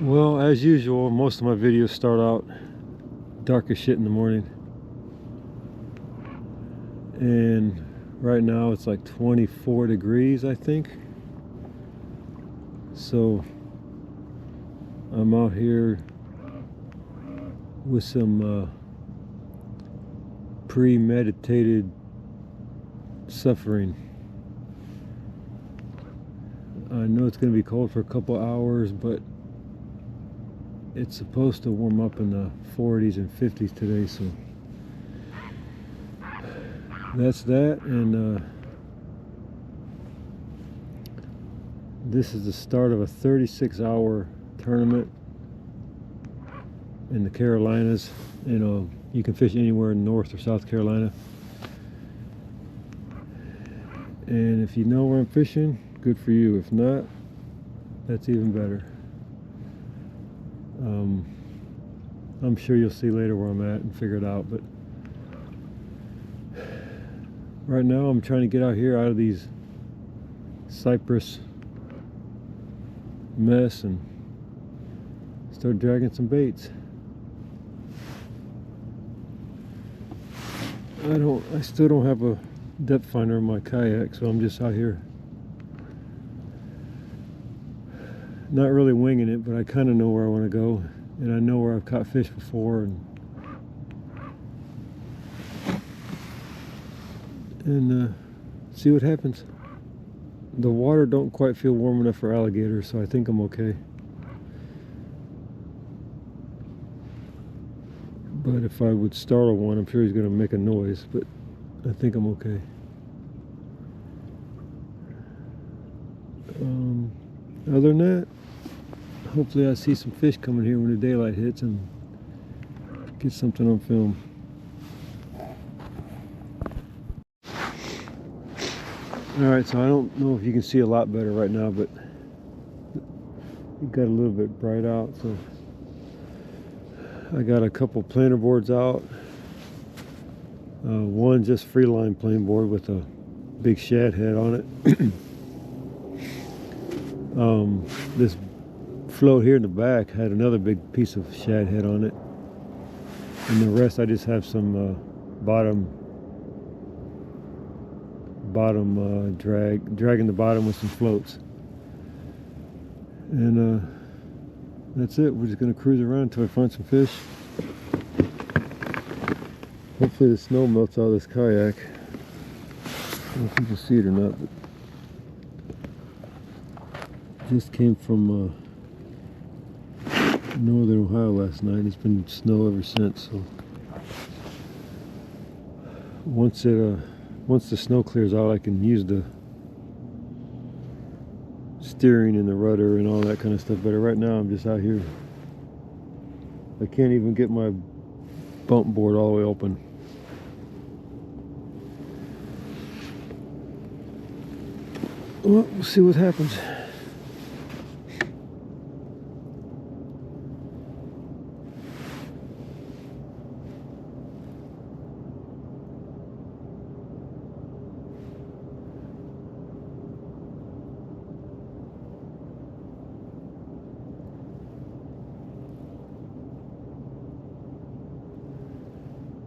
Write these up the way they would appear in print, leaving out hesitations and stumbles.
Well, as usual, most of my videos start out dark as shit in the morning. And right now it's like 24 degrees, I think. So I'm out here with some premeditated suffering. I know it's going to be cold for a couple hours, but it's supposed to warm up in the 40s and 50s today, so that's that. And this is the start of a 36-hour tournament in the Carolinas. You know, you can fish anywhere in North or South Carolina. And if you know where I'm fishing, good for you. If not, that's even better. I'm sure you'll see later where I'm at and figure it out, but right now I'm trying to get out here out of these cypress mess and start dragging some baits. I still don't have a depth finder in my kayak, so I'm just out here not really winging it, but I kind of know where I want to go, and I know where I've caught fish before, and see what happens. The water don't quite feel warm enough for alligators, so I think I'm okay. But if I would startle one, I'm sure he's going to make a noise, but I think I'm okay. Other than that, hopefully I see some fish coming here when the daylight hits and get something on film. Alright, so I don't know if you can see a lot better right now, but it got a little bit bright out, so I got a couple planer boards out. One just free line plain board with a big shad head on it. This float here in the back had another big piece of shad head on it, and the rest I just have some bottom dragging the bottom with some floats, and that's it. We're just gonna cruise around until I find some fish. Hopefully the snow melts out of this kayak. I don't know if you can see it or not, but just came from northern Ohio last night. It's been snow ever since, so once the snow clears out, I can use the steering and the rudder and all that kind of stuff better. Right now I'm just out here. I can't even get my bump board all the way open. Well, we'll see what happens.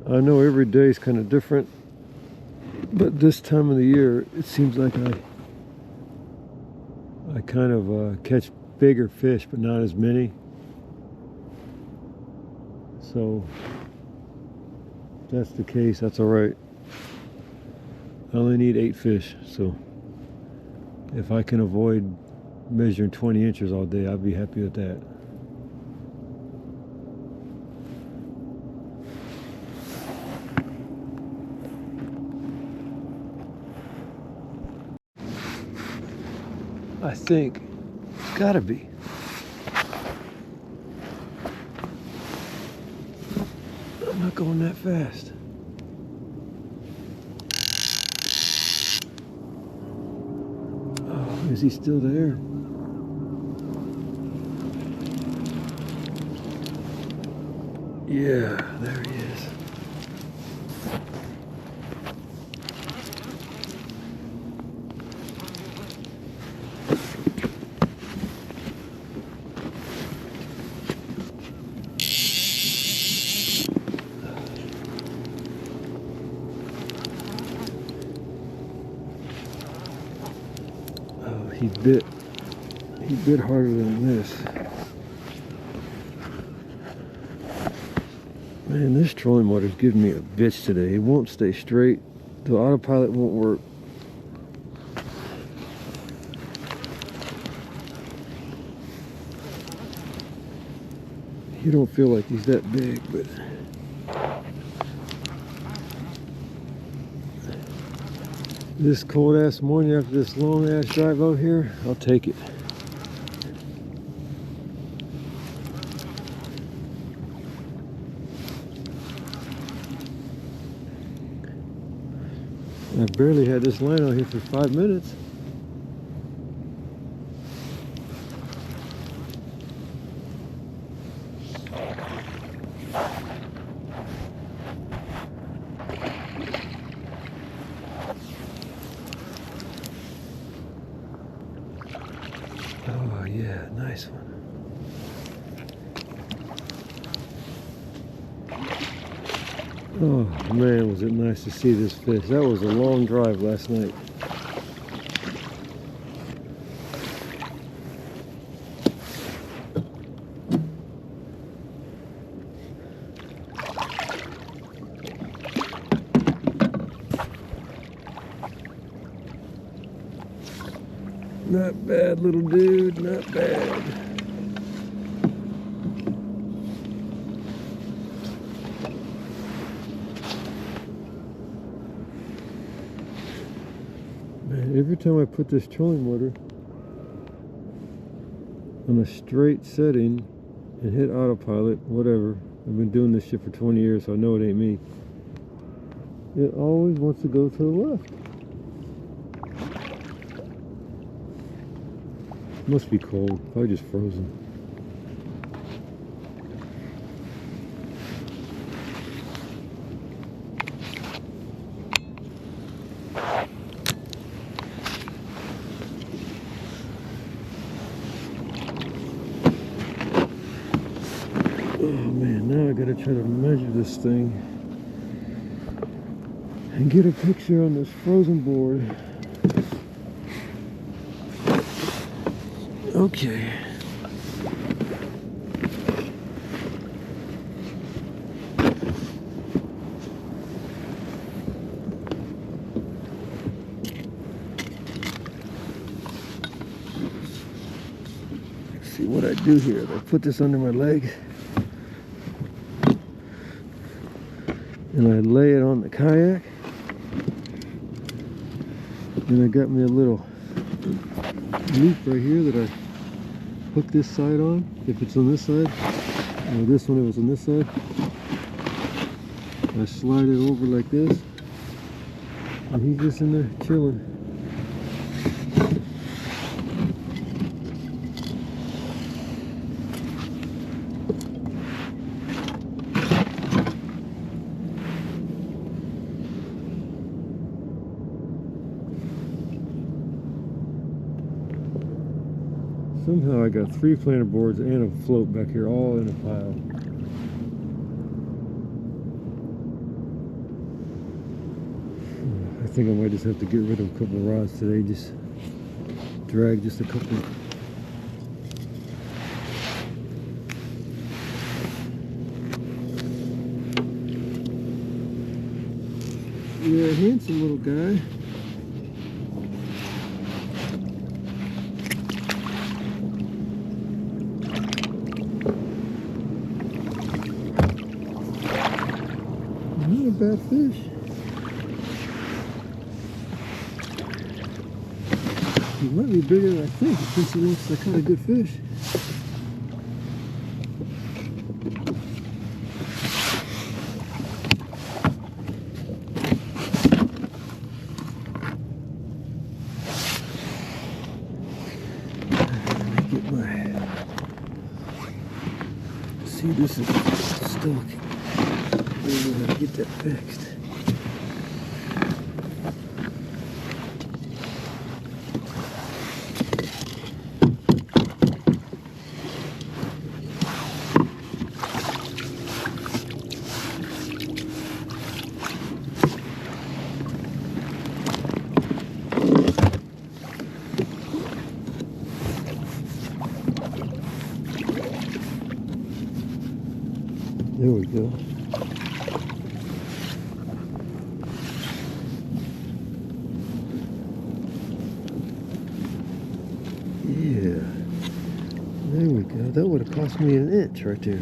I know every day is kind of different, but this time of the year it seems like I kind of catch bigger fish, but not as many. So if that's the case, that's all right. I only need 8 fish, so if I can avoid measuring 20 inches all day, I'd be happy with that. I think it's gotta be. I'm not going that fast. Oh, is he still there? Yeah, there he is. bit harder than this. Man, this trolling motor's giving me a bitch today. It won't stay straight. The autopilot won't work. You don't feel like he's that big, but this cold ass morning after this long ass drive out here, I'll take it. I barely had this line out here for 5 minutes. Oh yeah, nice one. Oh man, was it nice to see this fish. That was a long drive last night. Not bad, little dude, not bad. Man, every time I put this trolling motor on a straight setting and hit autopilot, whatever, I've been doing this shit for 20 years, so I know it ain't me. It always wants to go to the left. Must be cold, probably just frozen. Oh man, now I gotta try to measure this thing and get a picture on this frozen board. Okay. Let's see what I do here. I put this under my leg and I lay it on the kayak. And I got me a little loop right here that I hook this side on, if it's on this side, or this one if it's on this side. I slide it over like this, and he's just in there chilling. Somehow I got 3 planer boards and a float back here all in a pile. I think I might just have to get rid of a couple of rods today, just drag just a couple. Yeah, handsome little guy. Not a bad fish. He might be bigger than I think, since he looks like kind of good fish. Get my... See, this is stuck. Maybe I gotta get that fixed. There we go. Yeah. There we go. That would have cost me an inch right there.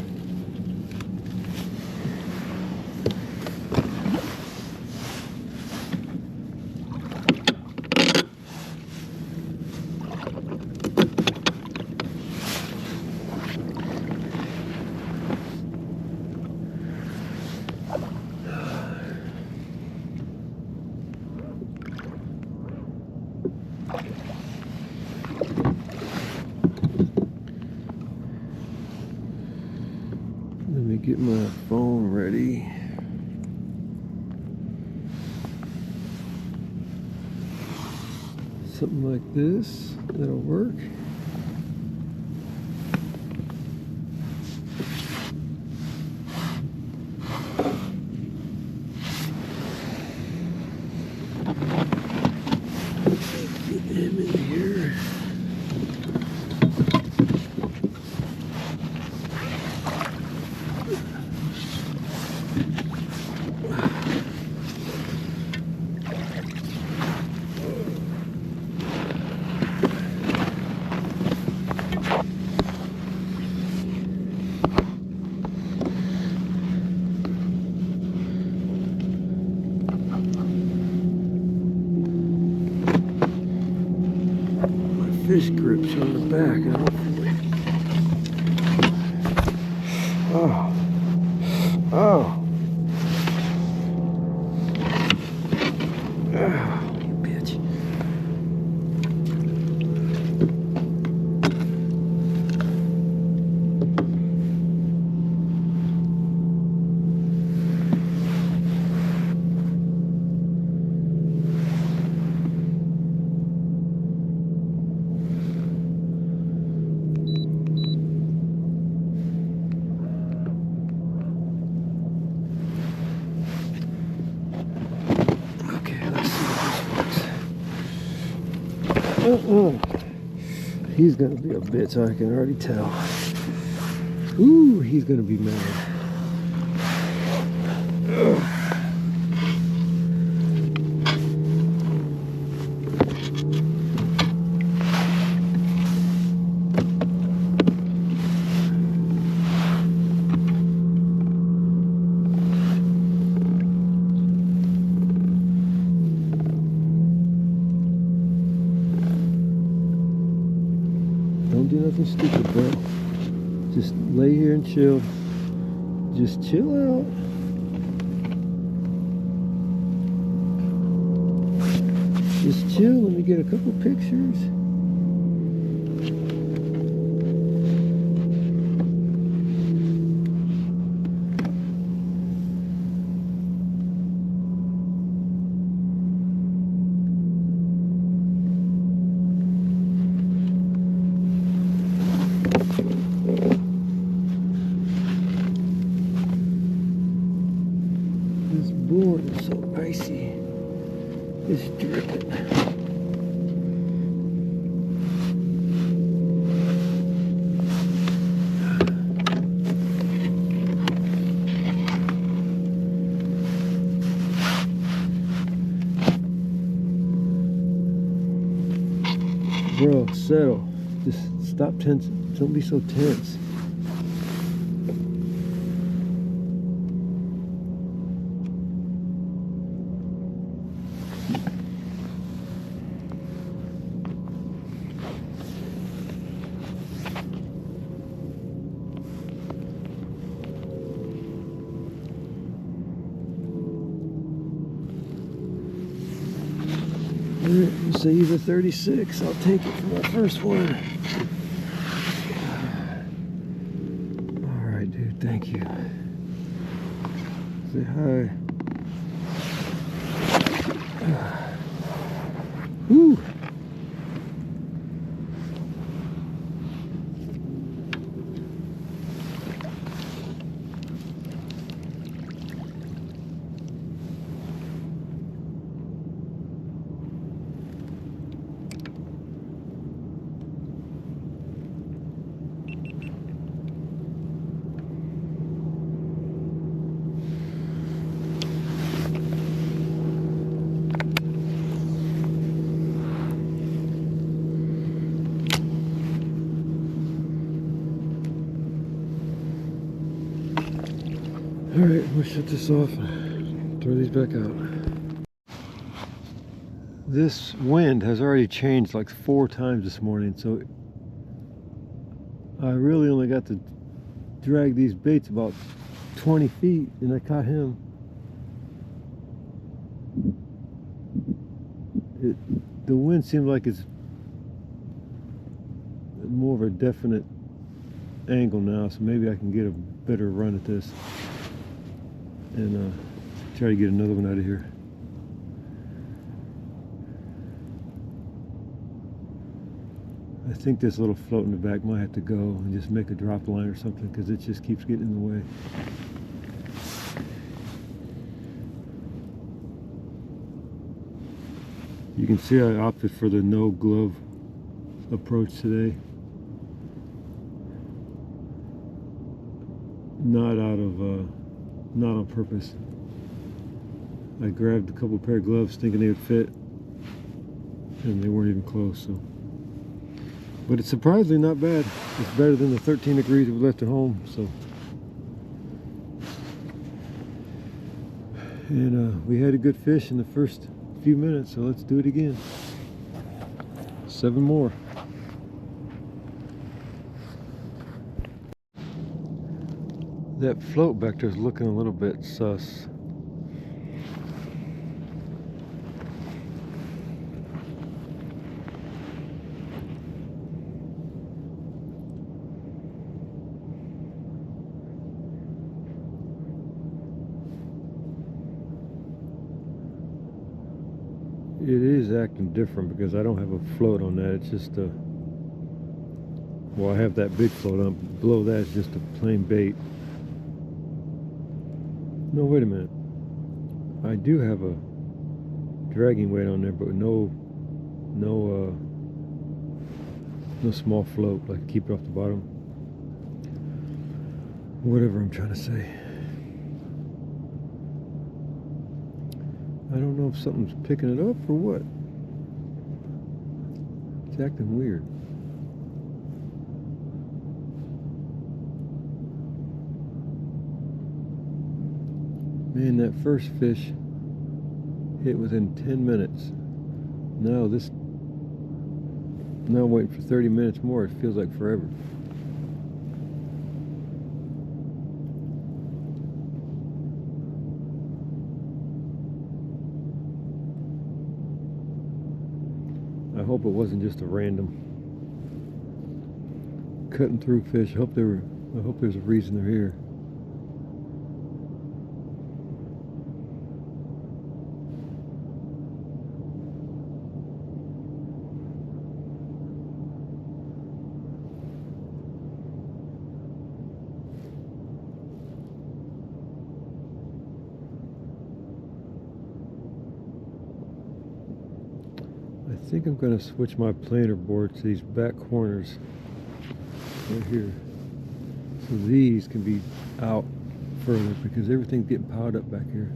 Let me get my phone ready. Something like this, that'll work. Get him in here. Fish grips on the back. Oh. Oh. You bitch. He's gonna be a bitch, I can already tell. Ooh, he's gonna be mad. Don't do nothing stupid, bro. Just lay here and chill. Just chill out. Just chill. Let me get a couple pictures. This board is so icy. It's dripping. Bro, settle. Just stop tense. Don't be so tense. You say he's a 36. I'll take it for my first one. All right, dude. Thank you. Say hi. Woo. Alright, we'll shut this off and throw these back out. This wind has already changed like 4 times this morning, so I really only got to drag these baits about 20 feet and I caught him. The wind seems like it's more of a definite angle now, so maybe I can get a better run at this and try to get another one out of here. I think this little float in the back might have to go and just make a drop line or something, because it just keeps getting in the way. You can see I opted for the no glove approach today. Not on purpose. I grabbed a couple pair of gloves thinking they would fit, and they weren't even close. So, but it's surprisingly not bad. It's better than the 13 degrees we left at home. So, and we had a good fish in the first few minutes. So let's do it again. 7 more. That float back there is looking a little bit sus. It is acting different because I don't have a float on that. It's just a, well, I have that big float on. Below that is just a plain bait. No, wait a minute. I do have a dragging weight on there, but no small float. Like keep it off the bottom. Whatever I'm trying to say. I don't know if something's picking it up or what. It's acting weird. Man, that first fish hit within 10 minutes. Now I'm waiting for 30 minutes more. It feels like forever. I hope it wasn't just a random cutting through fish. I hope there's a reason they're here. I think I'm going to switch my planer board to these back corners right here, so these can be out further because everything's getting piled up back here.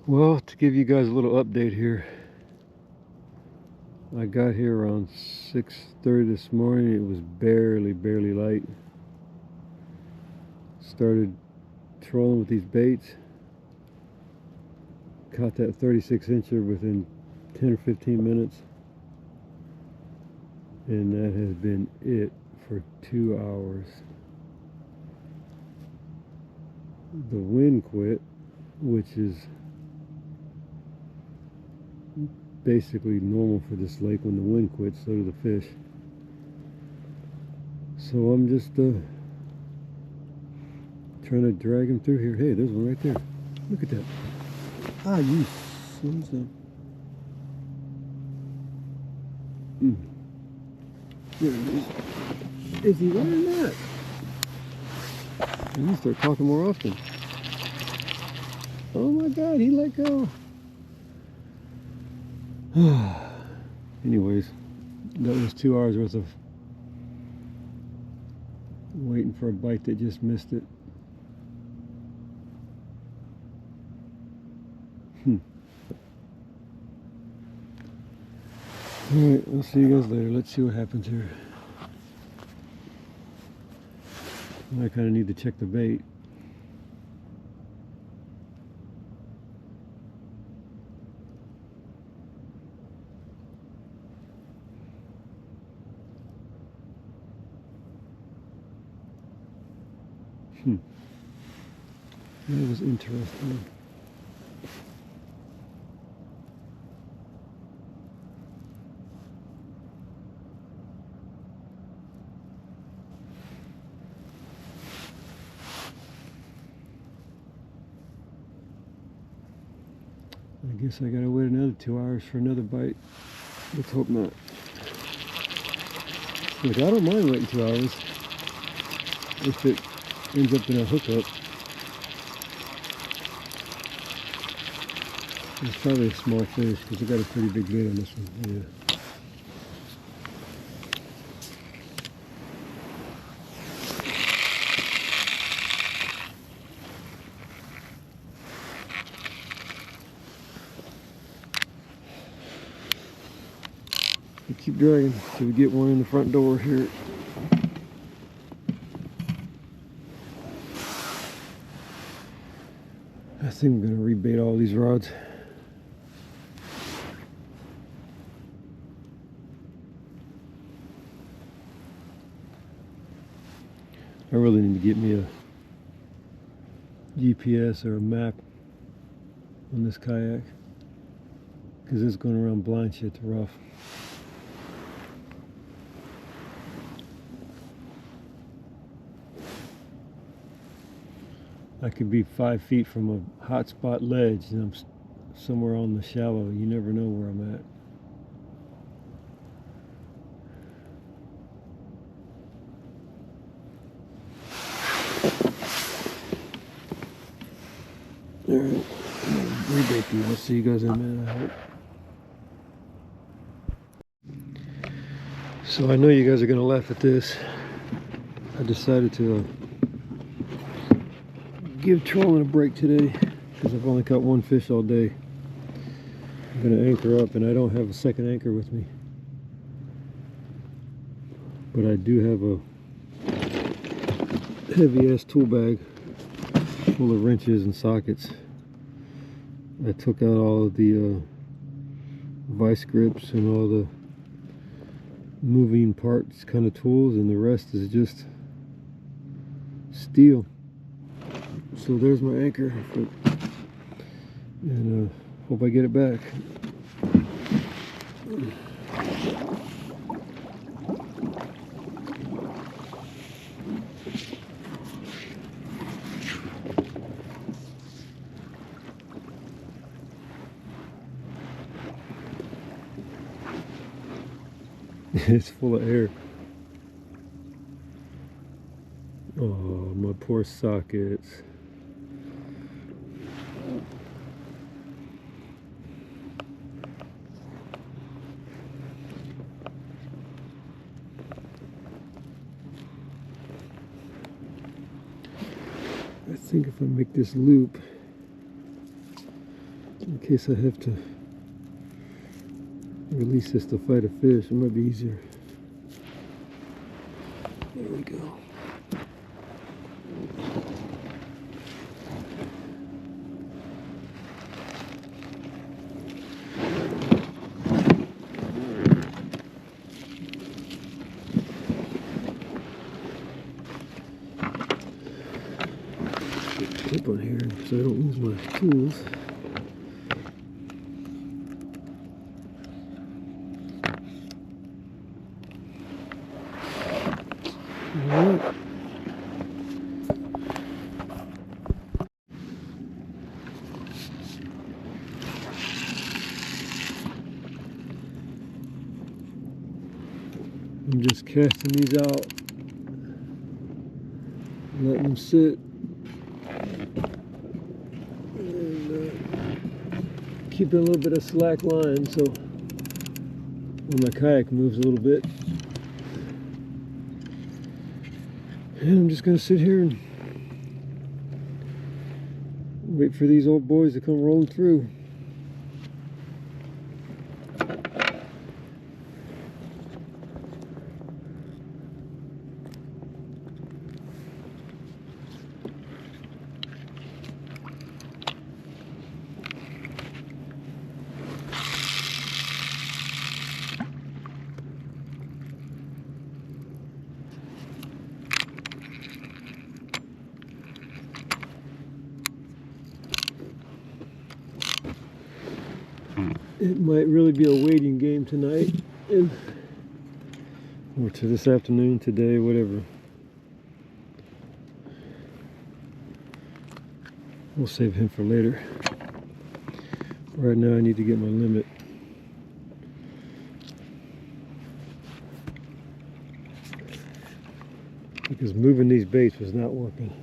Well, to give you guys a little update here, I got here around 6:30 this morning. It was barely light. Started trolling with these baits. Caught that 36-incher within 10 or 15 minutes. And that has been it for 2 hours. The wind quit, which is basically normal for this lake. When the wind quits, so do the fish. So I'm just trying to drag him through here. Hey, there's one right there. Look at that. Ah, you sons of... There it is. Is he running that? I need to start talking more often. Oh my God, he let go. Anyways, that was 2 hours worth of waiting for a bite that just missed it. Alright, I'll see you guys later. Let's see what happens here. I kind of need to check the bait. That was interesting. I guess I gotta wait another 2 hours for another bite. Let's hope not. Look, I don't mind waiting 2 hours if it ends up in a hookup. It's probably a small fish because I got a pretty big bait on this one. Yeah. We keep dragging till we get one in the front door here. I think I'm gonna rebait all these rods. I really need to get me a GPS or a map on this kayak because it's going around blind shit's rough. I could be 5 feet from a hot spot ledge and I'm somewhere on the shallow. You never know where I'm at. Alright, rebait these. I'll see you guys in a minute, I hope. So I know you guys are going to laugh at this. I decided to give trolling a break today because I've only caught one fish all day. I'm going to anchor up and I don't have a second anchor with me. But I do have a heavy ass tool bag full of wrenches and sockets. I took out all of the vice grips and all the moving parts kind of tools, and the rest is just steel. So there's my anchor, and hope I get it back. It's full of air. Oh, my poor sockets. I think if I make this loop, case I have to release this to fight a fish. It might be easier. There we go. Clip on here so I don't lose my tools. Alright. I'm just casting these out, letting them sit, and keeping a little bit of slack line so when my kayak moves a little bit. And I'm just going to sit here and wait for these old boys to come rolling through. It might really be a waiting game tonight, or to this afternoon, today, whatever. We'll save him for later. Right now I need to get my limit. Because moving these baits was not working.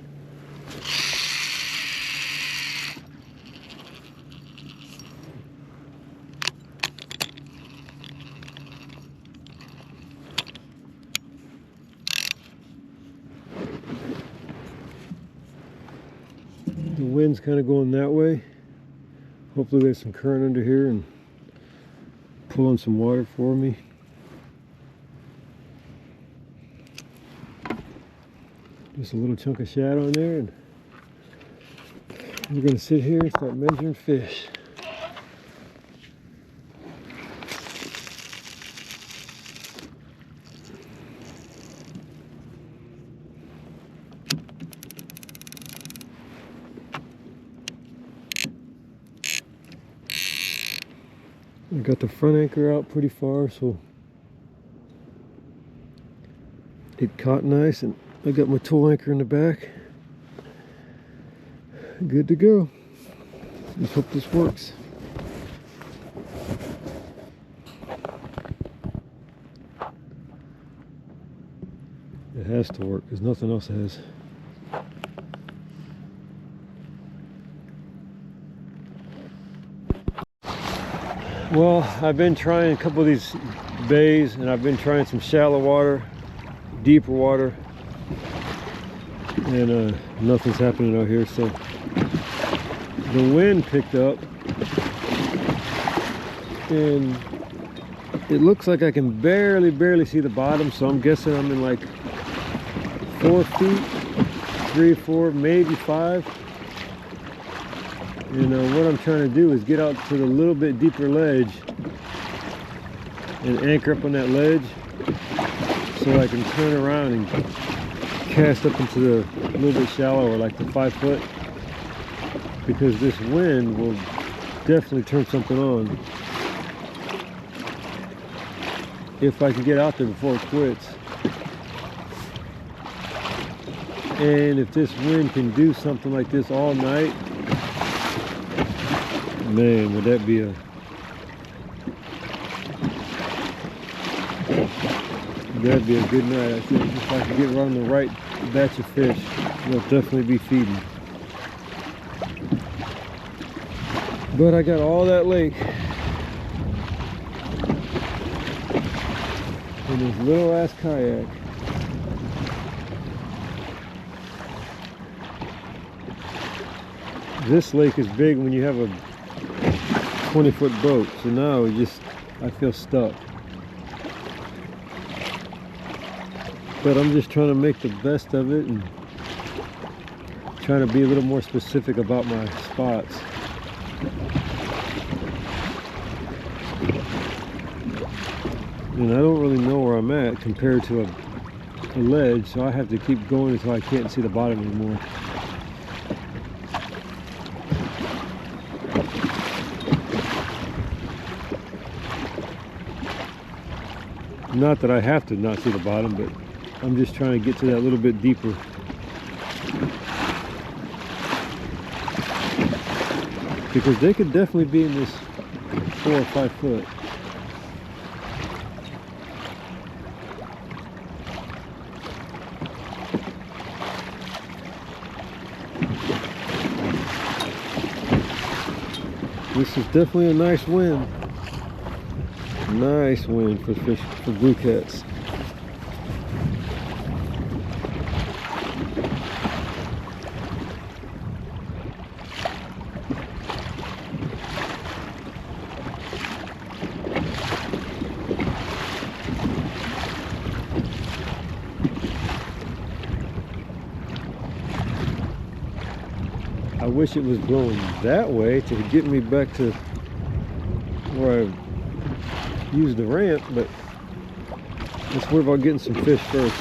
The wind's kind of going that way. Hopefully there's some current under here and pulling some water for me. Just a little chunk of shad on there, and we're going to sit here and start measuring fish. I got the front anchor out pretty far, so it caught nice, and I got my tool anchor in the back. Good to go. Let's hope this works. It has to work because nothing else has. Well, I've been trying a couple of these bays, and I've been trying some shallow water, deeper water, and nothing's happening out here. So the wind picked up, and it looks like I can barely see the bottom, so I'm guessing I'm in like 4 feet, 3 or 4, maybe 5. And what I'm trying to do is get out to the little bit deeper ledge and anchor up on that ledge so I can turn around and cast up into the little bit shallower, like the 5 foot, because this wind will definitely turn something on if I can get out there before it quits. And if this wind can do something like this all night, man, would that be a good night. I think if I can get around the right batch of fish, they'll definitely be feeding. But I got all that lake in this little ass kayak. This lake is big when you have a 20-foot boat, so now I feel stuck. But I'm just trying to make the best of it and trying to be a little more specific about my spots. And I don't really know where I'm at compared to a ledge, so I have to keep going until I can't see the bottom anymore. Not that I have to not see the bottom, but I'm just trying to get to that little bit deeper. Because they could definitely be in this 4 or 5 foot. This is definitely a nice wind. Nice wind for fish, for blue cats. I wish it was blowing that way to get me back to where I used the ramp, but let's worry about getting some fish first.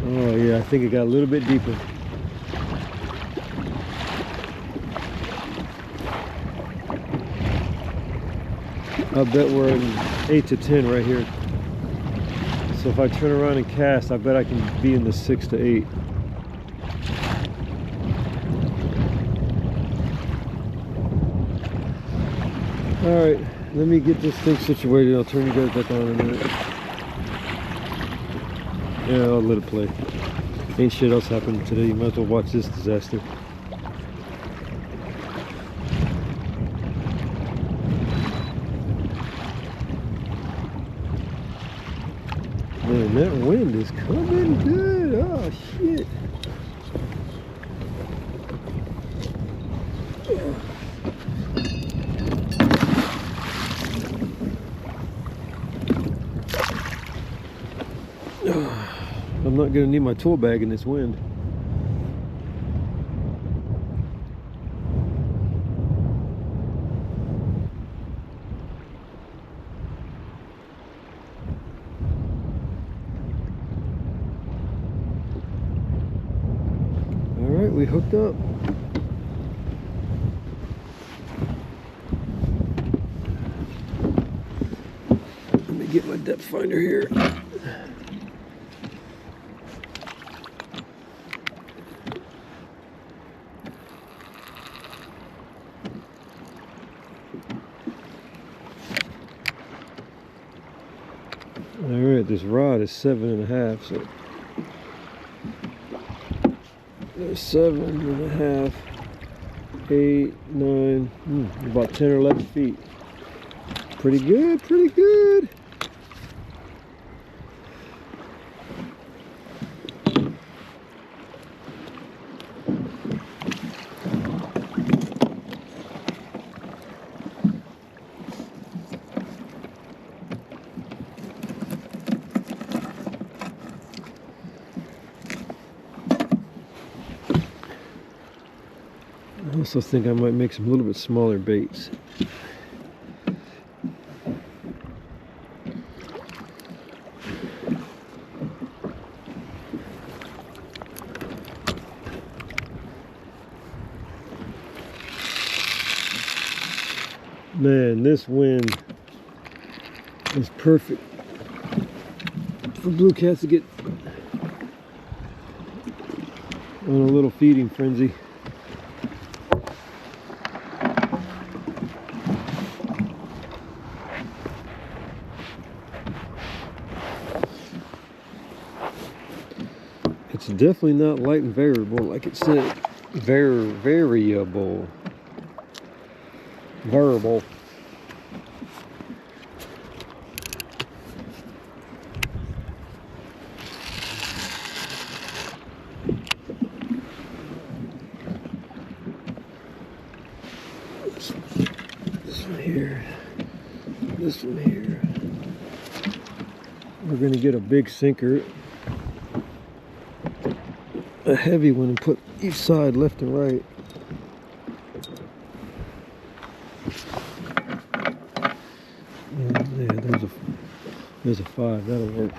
Oh yeah, I think it got a little bit deeper. I bet we're in 8 to 10 right here. So if I turn around and cast, I bet I can be in the 6 to 8. Alright, let me get this thing situated. I'll turn you guys back on in a minute. Yeah, I'll let it play. Ain't shit else happening today. You might as well watch this disaster. Man, that wind is coming good. Oh, shit. I'm not going to need my tool bag in this wind. Alright, we hooked up. Let me get my depth finder here. Alright, this rod is 7.5, so there's 7.5, 8, 9, about 10 or 11 feet. Pretty good, pretty good. I also think I might make some little bit smaller baits. Man, this wind is perfect for blue cats to get on a little feeding frenzy. It's definitely not light and variable, like it said. Variable. This one here. This one here. We're gonna get a big sinker, a heavy one, and put each side left and right. Yeah, there's a 5. That'll work.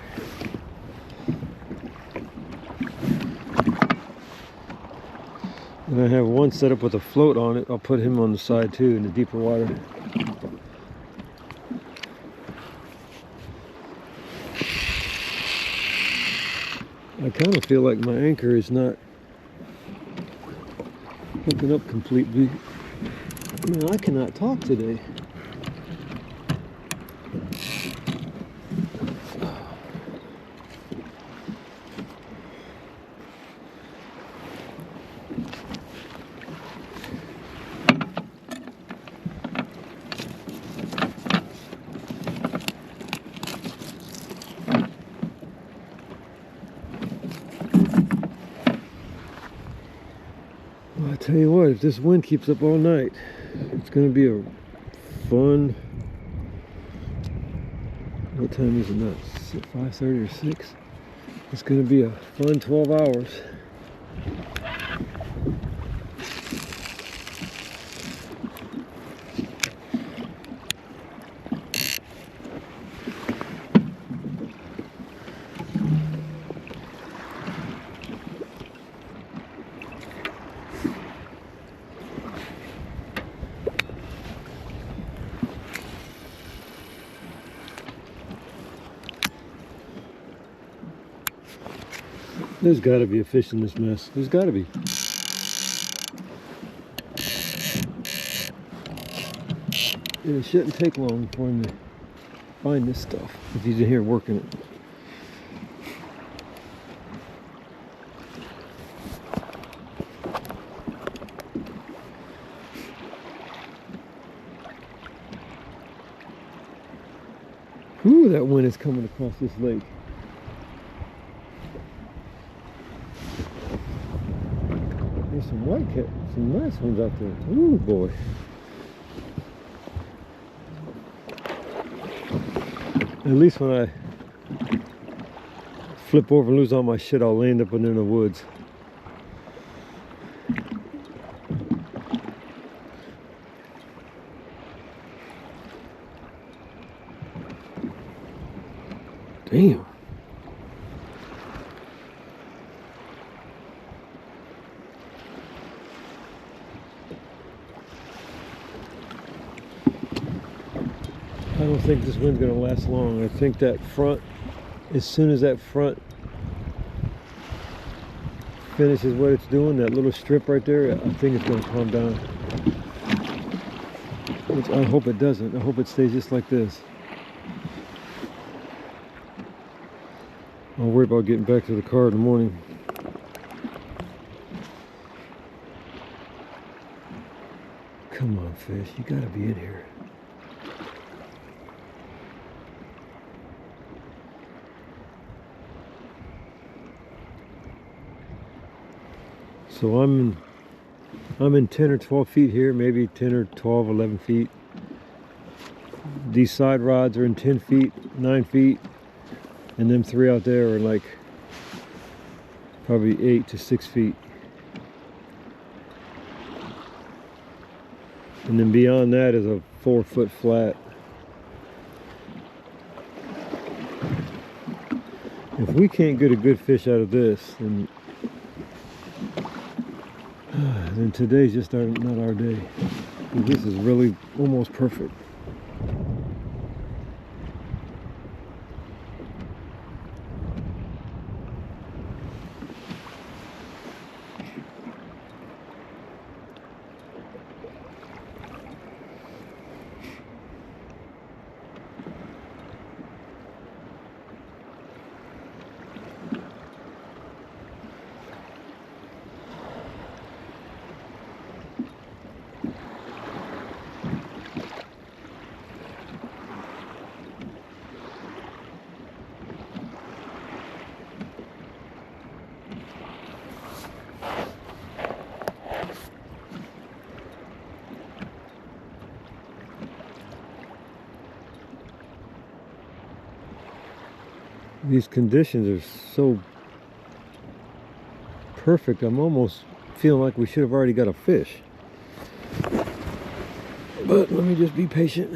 And I have one set up with a float on it. I'll put him on the side too in the deeper water. I kind of feel like my anchor is not hooking up completely. Man, I cannot talk today. Well, I tell you what, if this wind keeps up all night, it's going to be a fun... What time is it now? 5:30 or 6? It's going to be a fun 12 hours. There's got to be a fish in this mess. There's got to be. And it shouldn't take long for him to find this stuff if he's in here working it. Ooh, that wind is coming across this lake. There's some whitecaps, some nice ones out there. Ooh, boy. At least when I flip over and lose all my shit, I'll land up in the woods. Damn. I don't think this wind's gonna last long. I think that front, as soon as that front finishes what it's doing, that little strip right there, I think it's gonna calm down. Which I hope it doesn't. I hope it stays just like this. I'll worry about getting back to the car in the morning. Come on, fish, you gotta be in here. So I'm in 10 or 12 feet here, maybe 10 or 12, 11 feet. These side rods are in 10 feet, 9 feet, and them 3 out there are like probably 8 to 6 feet. And then beyond that is a 4-foot flat. If we can't get a good fish out of this, then today's just not our day. This is really almost perfect. These conditions are so perfect. I'm almost feeling like we should have already got a fish. But let me just be patient.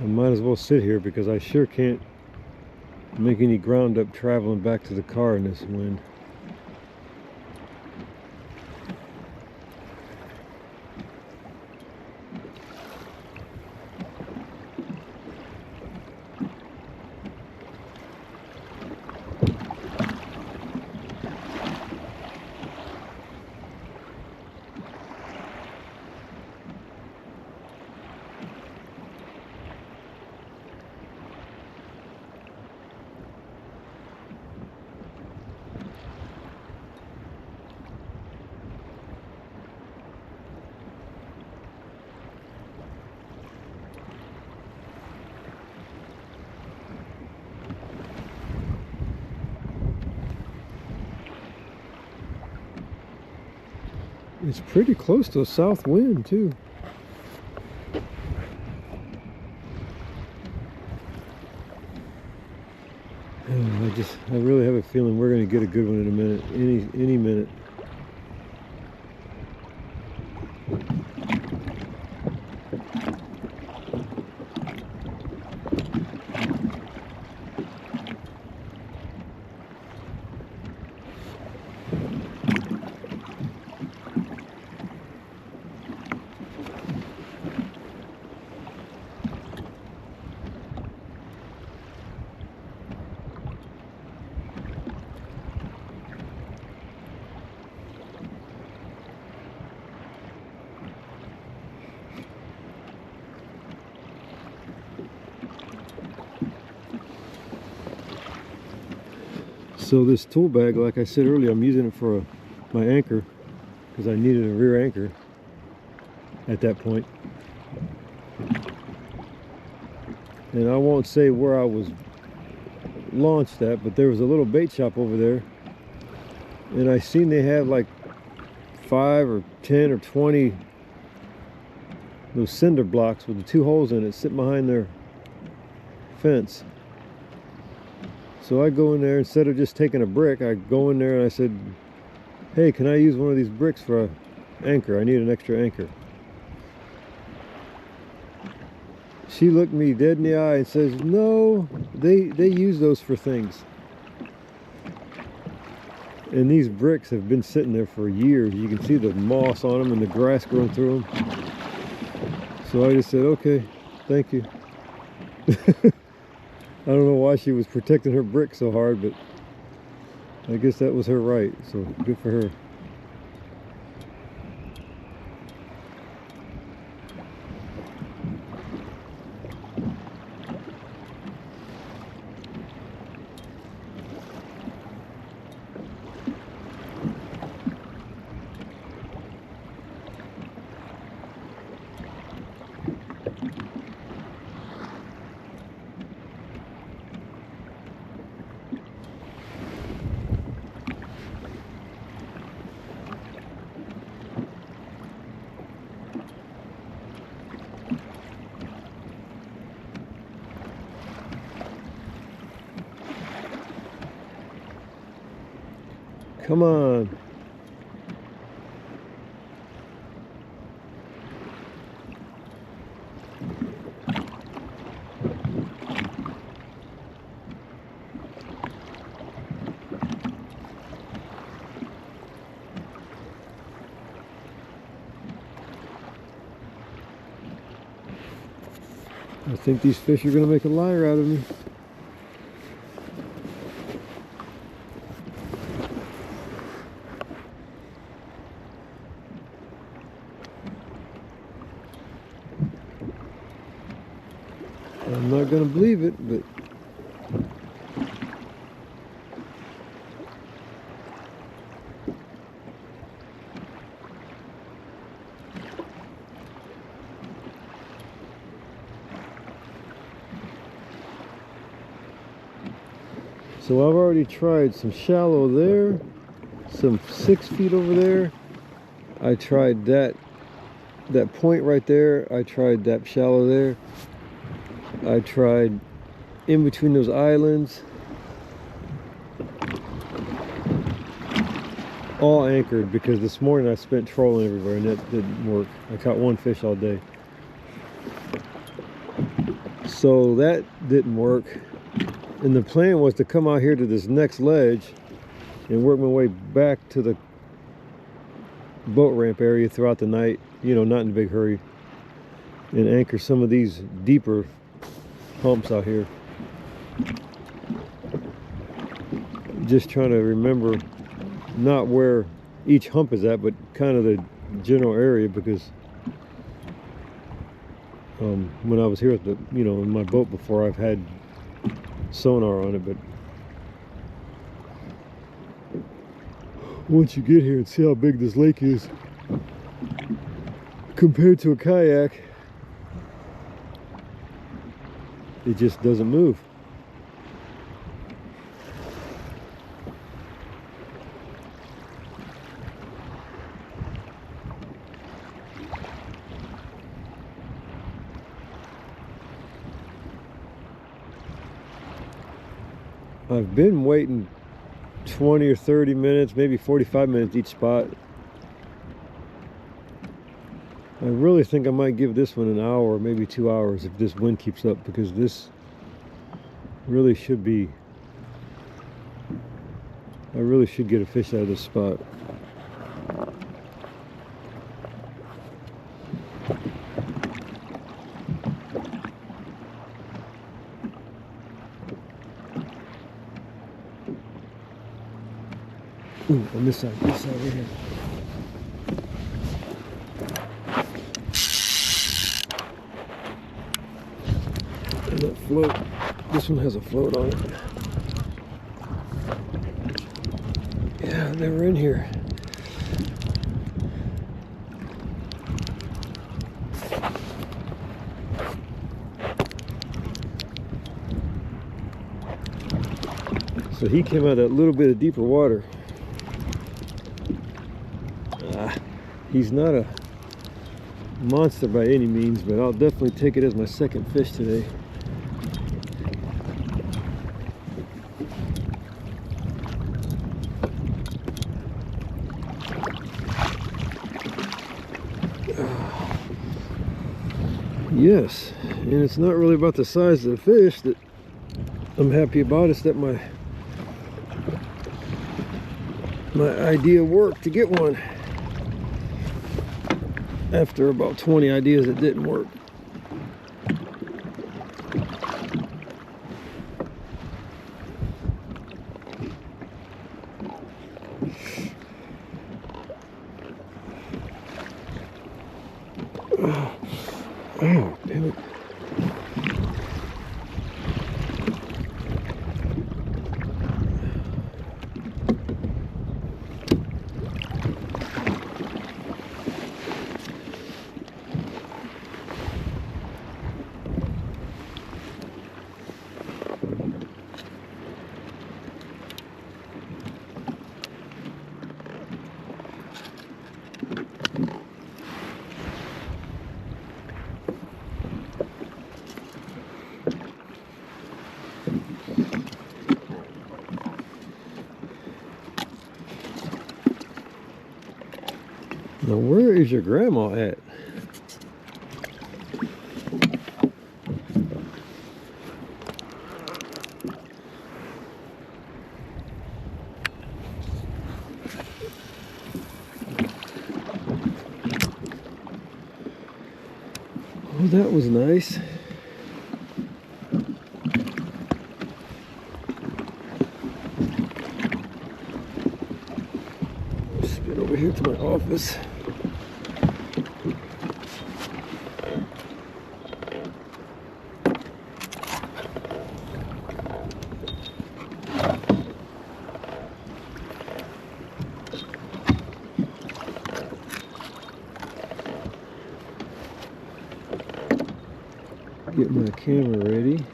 I might as well sit here because I sure can't make any ground up traveling back to the car in this wind. It's pretty close to a south wind too. I really have a feeling we're going to get a good one in a minute, any minute. So this tool bag, like I said earlier, I'm using it for my anchor because I needed a rear anchor at that point. And I won't say where I was launched at, but there was a little bait shop over there, and I seen they have like 5 or 10 or 20 those cinder blocks with the 2 holes in it sitting behind their fence. So I go in there, instead of just taking a brick, I go in there and I said, hey, can I use one of these bricks for an anchor? I need an extra anchor. She looked me dead in the eye and says, no, they use those for things. And these bricks have been sitting there for years. You can see the moss on them and the grass growing through them. So I just said, okay, thank you. I don't know why she was protecting her brick so hard, but I guess that was her right, so good for her. Come on. I think these fish are going to make a liar out of me. I'm not going to believe it, but so I've already tried some shallow there. some 6 feet over there. I tried that point right there. I tried that shallow there. I tried in between those islands. All anchored, because this morning I spent trolling everywhere and that didn't work. I caught 1 fish all day. So that didn't work. And the plan was to come out here to this next ledge and work my way back to the boat ramp area throughout the night, you know, not in a big hurry, and anchor some of these deeper humps out here. Just trying to remember not where each hump is at, but kind of the general area, because when I was here at the, you know, in my boat before, I've had sonar on it, but once you get here and see how big this lake is compared to a kayak, it just doesn't move. I've been waiting 20 or 30 minutes, maybe 45 minutes each spot. I really think I might give this one an hour, maybe 2 hours if this wind keeps up, because this really should be, I really should get a fish out of this spot. Ooh, on this side right here. And that float, this one has a float on it. Yeah, they were in here. So he came out of that little bit of deeper water. He's not a monster by any means, but I'll definitely take it as my second fish today. Yes, and it's not really about the size of the fish that I'm happy about. It's that my idea worked to get one after about 20 ideas that didn't work. Oh, damn it. Now, where is your grandma at? Oh, that was nice. Spin over here to my office. Get my camera ready.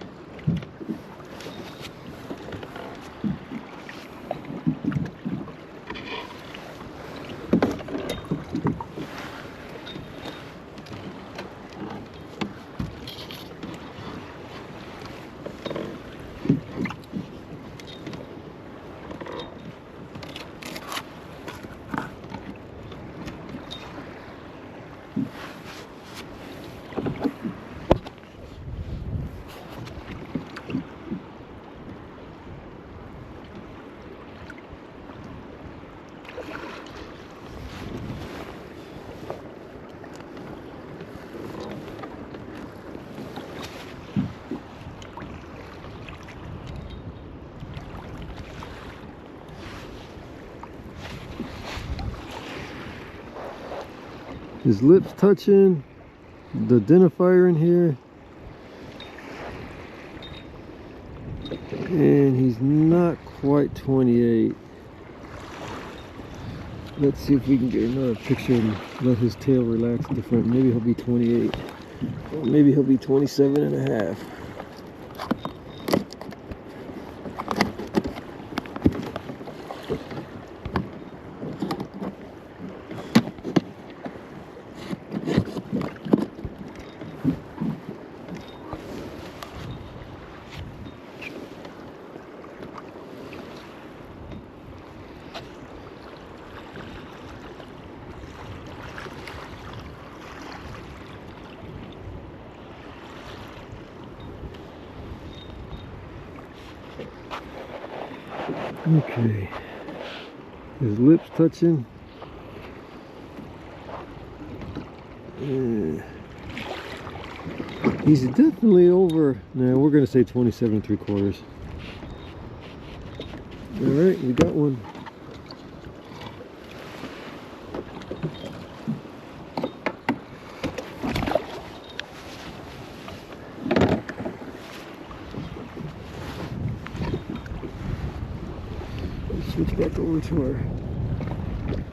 His lips touching. The identifier in here. And he's not quite 28. Let's see if we can get another picture and let his tail relax at the front. Maybe he'll be 28. Or maybe he'll be 27 and a half. Okay, his lips touching. He's definitely over. Now we're gonna say 27 3/4. All right, we got one. Switch back over to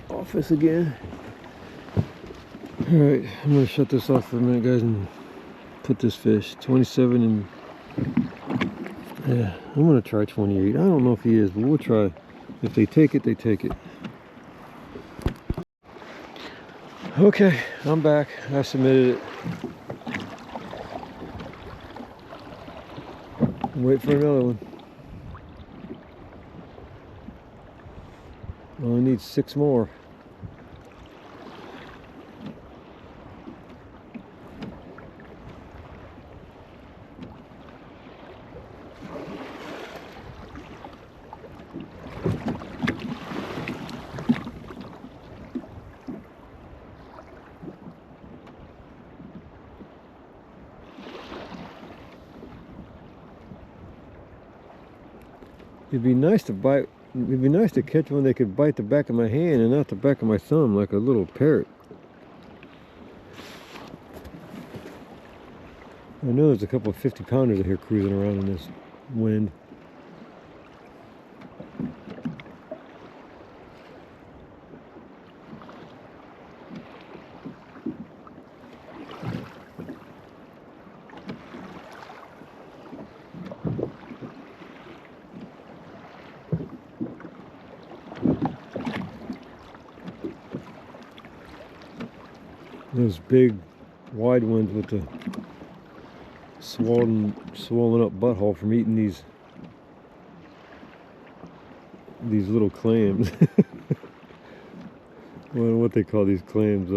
our office again. All right, I'm gonna shut this off for a minute, guys, and put this fish 27 and yeah, I'm gonna try 28. I don't know if he is, but we'll try. If they take it, they take it. Okay, I'm back. I submitted it. Wait for another one. Only need 6 more. It'd be nice to bite. It'd be nice to catch one that could bite the back of my hand and not the back of my thumb, like a little parrot. I know there's a couple of 50-pounders out here cruising around in this wind. Those big, wide ones with the swollen up butthole from eating these little clams. I don't know what they call these clams.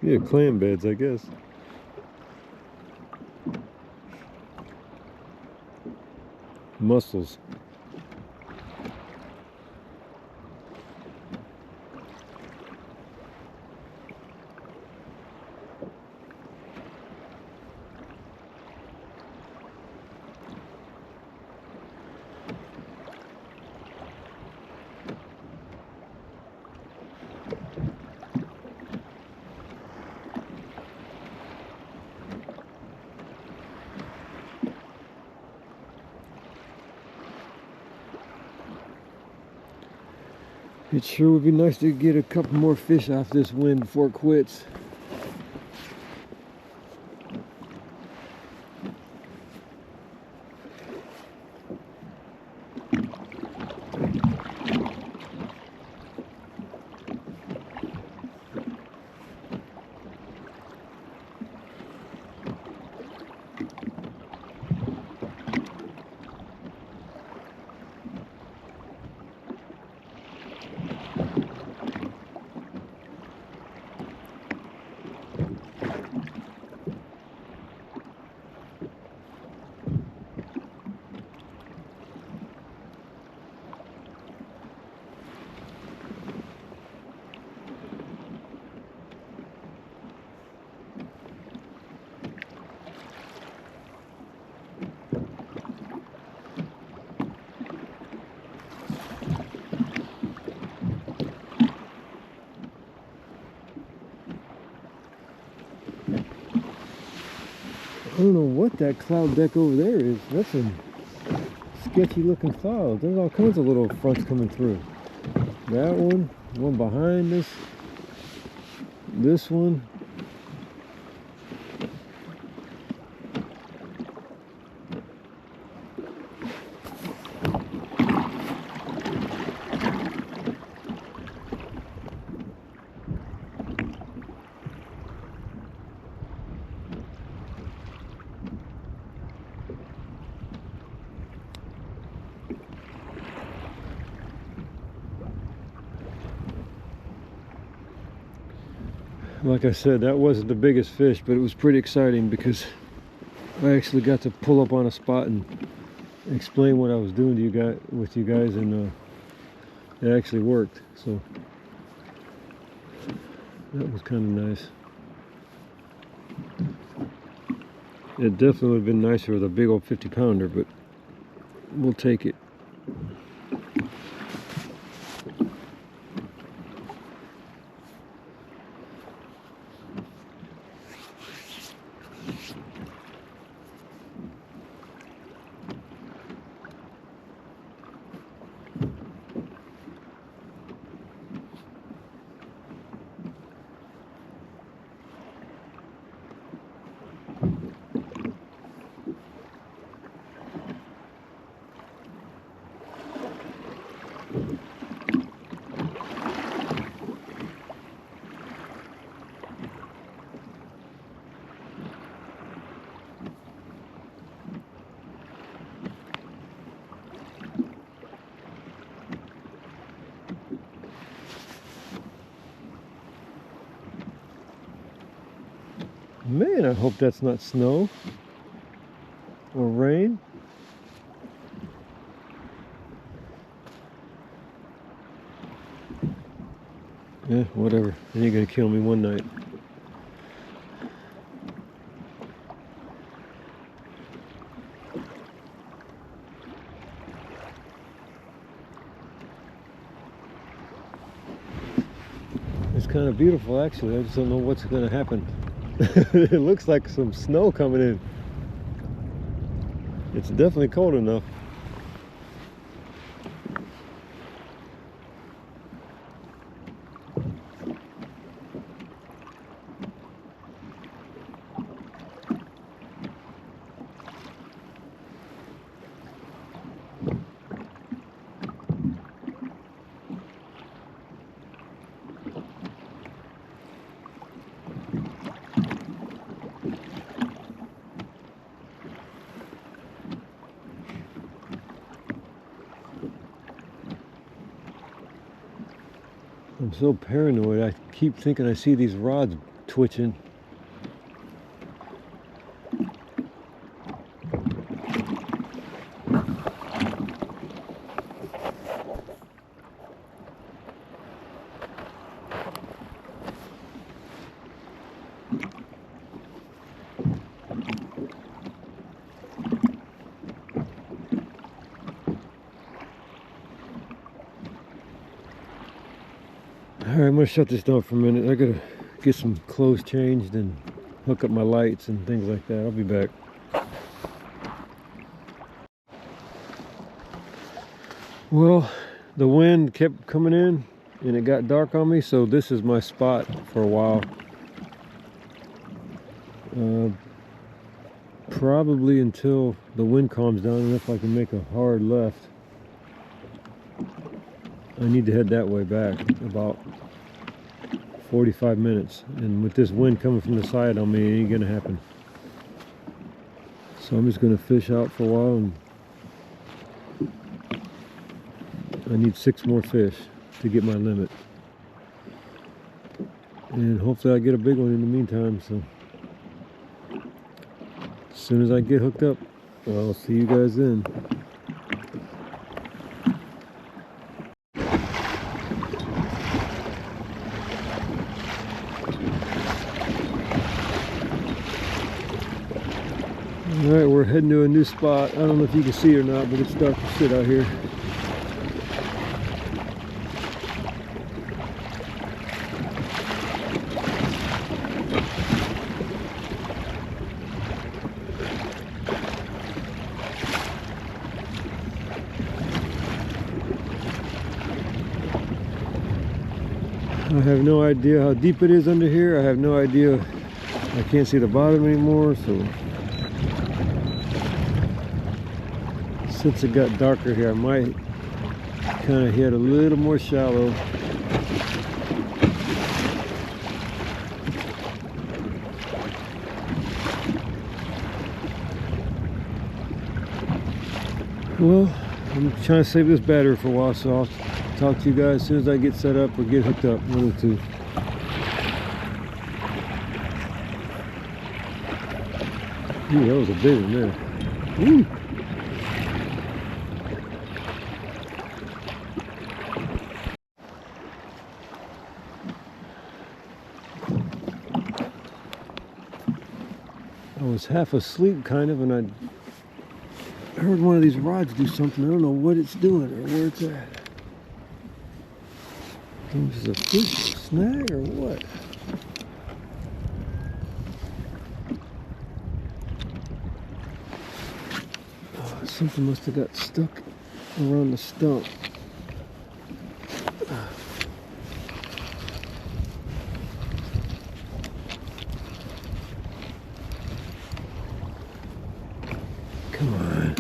Yeah, clam beds, I guess. Mussels. It sure would be nice to get a couple more fish off this wind before it quits. don't know what that cloud deck over there is. That's some sketchy looking clouds. There's all kinds of little fronts coming through. That one behind this one. Like I said, that wasn't the biggest fish, but it was pretty exciting because I actually got to pull up on a spot and explain what I was doing to you guys, and it actually worked. So that was kind of nice. It definitely would have been nicer with a big old 50-pounder, but we'll take it. Man, I hope that's not snow or rain. Yeah, whatever. It ain't gonna kill me one night. It's kind of beautiful, actually. I just don't know what's gonna happen. It looks like some snow coming in. It's definitely cold enough. I'm so paranoid. I keep thinking I see these rods twitching. Alright, I'm gonna shut this down for a minute. I gotta get some clothes changed and hook up my lights and things like that. I'll be back. Well, the wind kept coming in and it got dark on me, so this is my spot for a while. Probably until the wind calms down and if I can make a hard left. I need to head that way back, about 45 minutes. And with this wind coming from the side on me, it ain't gonna happen. So I'm just gonna fish out for a while, and I need 6 more fish to get my limit. And hopefully I get a big one in the meantime. So as soon as I get hooked up, I'll see you guys then. Alright, we're heading to a new spot. I don't know if you can see or not, but it's dark as shit out here. I have no idea how deep it is under here. I have no idea. I can't see the bottom anymore, so since it got darker here, I might kind of hit a little more shallow. Well, I'm trying to save this battery for a while, so I'll talk to you guys as soon as I get set up or get hooked up. One of the two. Ooh, that was a big one there. Ooh. I was half asleep kind of, and I heard one of these rods do something. I don't know what it's doing or where it's at. Is this a fish snag or what? Oh, something must have got stuck around the stump. Come on.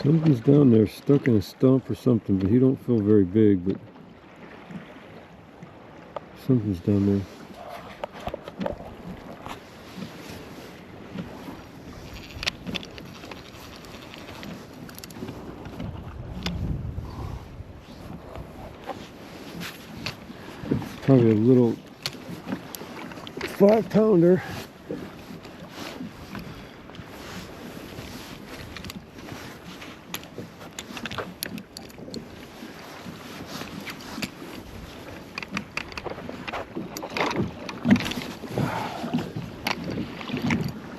Something's down there stuck in a stump or something, but he don't feel very big, but something's down there. Probably a little 5-pounder.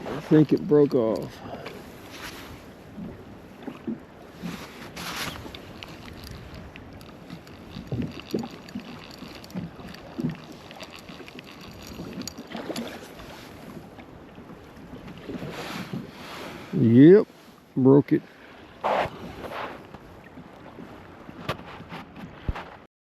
I think it broke off. Yep, broke it.